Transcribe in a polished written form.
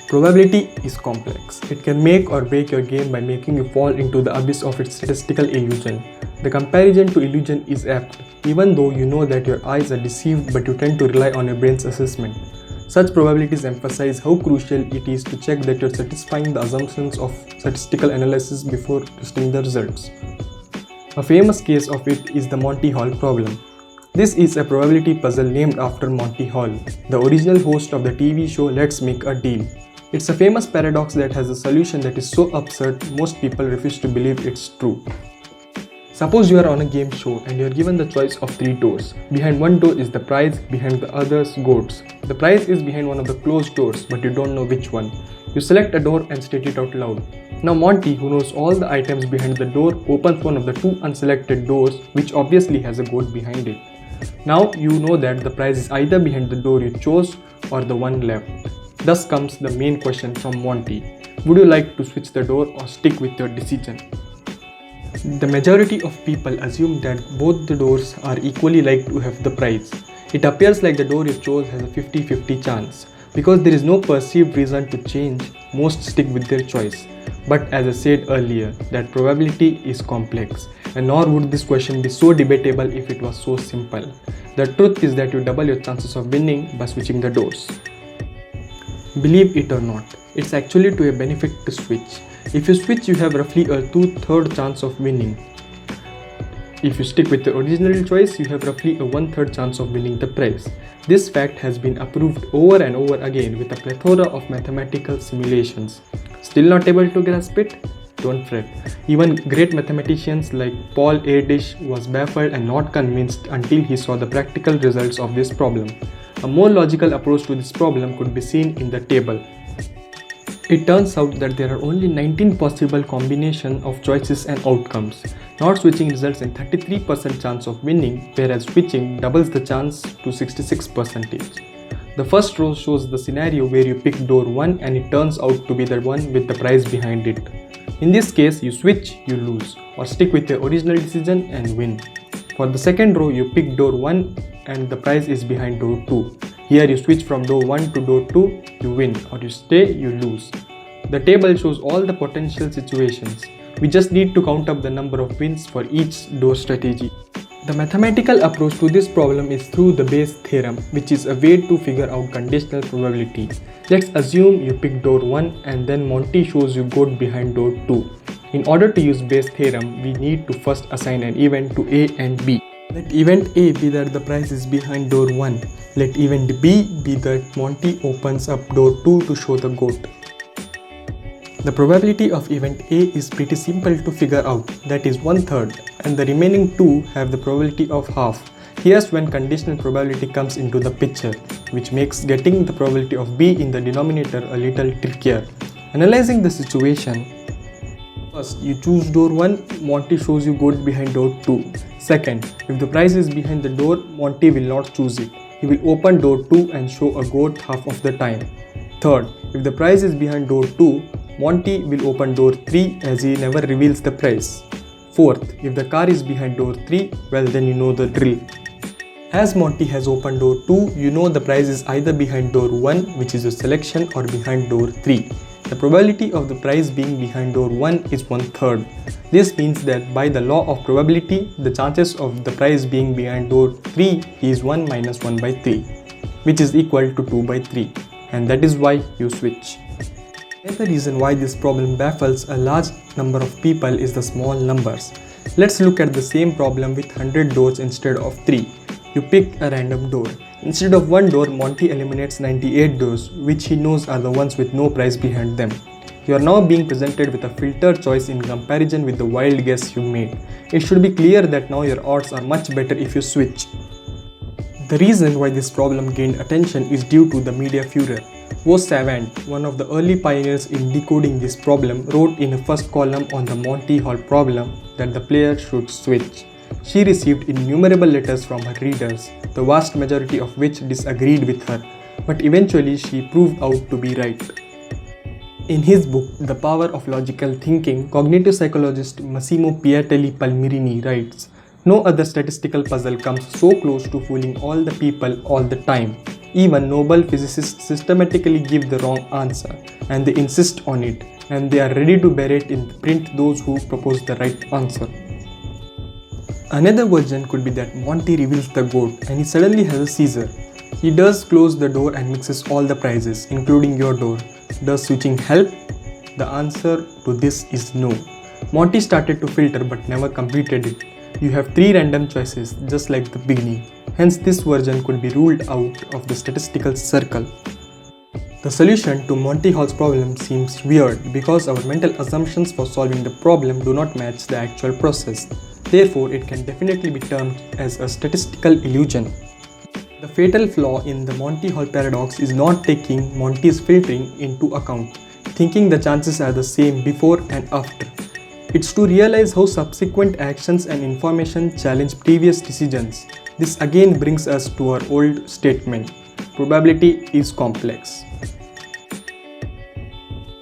Probability is complex. It can make or break your game by making you fall into the abyss of its statistical illusion. The comparison to illusion is apt, even though you know that your eyes are deceived, but you tend to rely on your brain's assessment. Such probabilities emphasize how crucial it is to check that you're satisfying the assumptions of statistical analysis before testing the results. A famous case of it is the Monty Hall problem. This is a probability puzzle named after Monty Hall, the original host of the TV show Let's Make a Deal. It's a famous paradox that has a solution that is so absurd most people refuse to believe it's true. Suppose you are on a game show and you are given the choice of 3 doors. Behind one door is the prize, behind the others goats. The prize is behind one of the closed doors, but you don't know which one. You select a door and state it out loud. Now Monty, who knows all the items behind the door, opens one of the 2 unselected doors, which obviously has a goat behind it. Now you know that the prize is either behind the door you chose or the one left. Thus comes the main question from Monty. Would you like to switch the door or stick with your decision? The majority of people assume that both the doors are equally like to have the prize. It appears like the door you chose has a 50-50 chance. Because there is no perceived reason to change, most stick with their choice. But as I said earlier, that probability is complex, and nor would this question be so debatable if it was so simple. The truth is that you double your chances of winning by switching the doors. Believe it or not, it's actually to your benefit to switch. If you switch, you have roughly a 2/3 chance of winning. If you stick with the original choice, you have roughly a 1/3 chance of winning the prize. This fact has been approved over and over again with a plethora of mathematical simulations. Still not able to grasp it? Don't fret. Even great mathematicians like Paul Erdős was baffled and not convinced until he saw the practical results of this problem. A more logical approach to this problem could be seen in the table. It turns out that there are only 19 possible combinations of choices and outcomes. Not switching results in 33% chance of winning, whereas switching doubles the chance to 66%. The first row shows the scenario where you pick door 1 and it turns out to be the one with the prize behind it. In this case, you switch, you lose, or stick with your original decision and win. For the second row, you pick door 1 and the prize is behind door 2. Here you switch from door 1 to door 2, you win, or you stay, you lose. The table shows all the potential situations. We just need to count up the number of wins for each door strategy. The mathematical approach to this problem is through the Bayes theorem, which is a way to figure out conditional probability. Let's assume you pick door 1 and then Monty shows you goat behind door 2. In order to use Bayes theorem, we need to first assign an event to A and B. Let event A be that the prize is behind door 1. Let event B be that Monty opens up door 2 to show the goat. The probability of event A is pretty simple to figure out, that is 1/3, and the remaining 2 have the probability of half. Here's when conditional probability comes into the picture, which makes getting the probability of B in the denominator a little trickier. Analyzing the situation, first you choose door 1, Monty shows you goat behind door 2. Second, if the prize is behind the door, Monty will not choose it. He will open door 2 and show a goat half of the time. Third, if the prize is behind door 2, Monty will open door 3 as he never reveals the prize. Fourth, if the car is behind door 3, well then you know the drill. As Monty has opened door 2, you know the prize is either behind door 1, which is your selection, or behind door 3. The probability of the prize being behind door 1 is 1/3. This means that by the law of probability, the chances of the prize being behind door 3 is 1 minus 1 by 3, which is equal to 2 by 3, and that is why you switch. Another reason why this problem baffles a large number of people is the small numbers. Let's look at the same problem with 100 doors instead of 3. You pick a random door. Instead of one door, Monty eliminates 98 doors, which he knows are the ones with no prize behind them. You are now being presented with a filtered choice in comparison with the wild guess you made. It should be clear that now your odds are much better if you switch. The reason why this problem gained attention is due to the media furor. Wo Savant, one of the early pioneers in decoding this problem, wrote in a first column on the Monty Hall problem that the player should switch. She received innumerable letters from her readers, the vast majority of which disagreed with her, but eventually she proved out to be right. In his book, The Power of Logical Thinking, cognitive psychologist Massimo Piatelli Palmieri writes, "No other statistical puzzle comes so close to fooling all the people all the time. Even Nobel physicists systematically give the wrong answer and they insist on it, and they are ready to berate in print those who propose the right answer. Another version could be that Monty reveals the goat and he suddenly has a seizure. He does close the door and mixes all the prizes, including your door. Does switching help? The answer to this is no. Monty started to filter but never completed it. You have 3 random choices, just like the beginning. Hence, this version could be ruled out of the statistical circle. The solution to Monty Hall's problem seems weird because our mental assumptions for solving the problem do not match the actual process. Therefore, it can definitely be termed as a statistical illusion. The fatal flaw in the Monty Hall paradox is not taking Monty's filtering into account, thinking the chances are the same before and after. It's to realize how subsequent actions and information challenge previous decisions. This again brings us to our old statement: probability is complex.